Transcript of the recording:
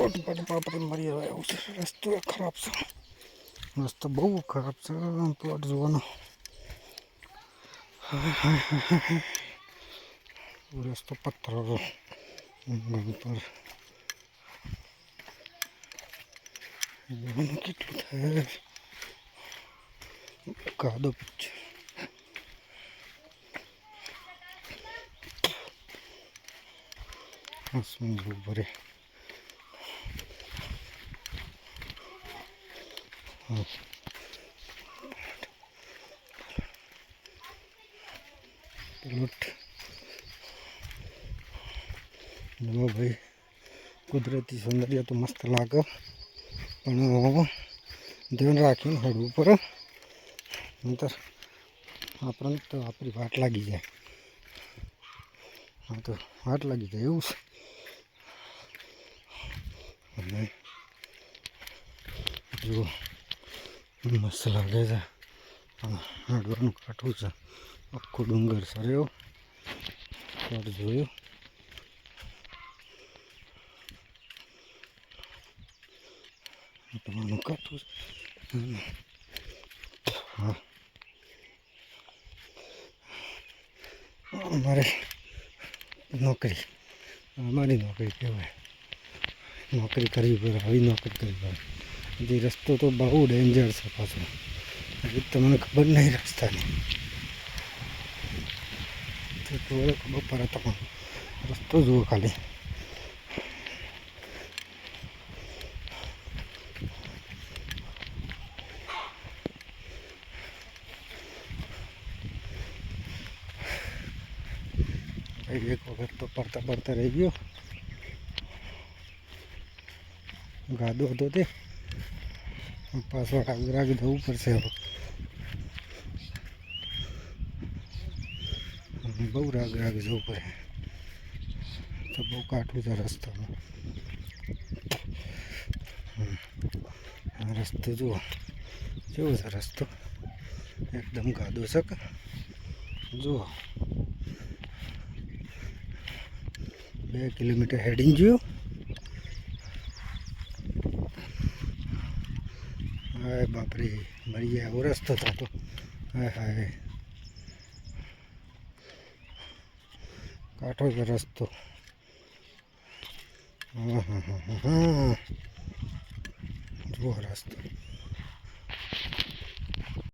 બાપરે મરી હવે એવું છે. રસ્તો ખરાબ છે, રસ્તો બહુ ખરાબ છે. પ્લોટ જોવાનો રસ્તો પથ્થરો પર જોવાનું કેટલું થાય કાદો છે. ભરે પ્લોટ જો ભાઈ કુદરતી સૌંદર્ય તો મસ્ત લાગે, પણ ધ્યાન રાખીને હળવું પડે, નહીંતર આપણને તો આપણી વાટ લાગી જાય. હા તો વાટ લાગી જાય એવું છે. અને જુઓ મસ્ત લાગે છે, હળવાનું કાઠું છે, આખું ડુંગર સર્યો જોયું. તમારું કાઠું હા અમારે નોકરી, અમારી નોકરી કહેવાય. નોકરી કરવી પડે, આવી નોકરી કરવી પડે. જે રસ્તો તો બહુ ડેન્જર છે પાછો, હજી તમને ખબર નહીં રસ્તાની. તો ખબર પડે તમને, રસ્તો જુઓ ખાલી. એક વખત તો પડતા પડતા રહી ગયો, ગાદો હતો તે પાછો આગળ જવું પડશે હવે. બહુ રાગ જવું પડે, તો બહુ કાઠું છે રસ્તામાં. રસ્તો જુઓ કેવો છે, રસ્તો એકદમ ગાદો છે. જુઓ 2 કિલોમીટર હેડિંગ જોયું. હાય બાપરે મરી ગયા એવો રસ્તો થતો. હાય હાય કાઠો છે રસ્તો. હા જુઓ રસ્તો.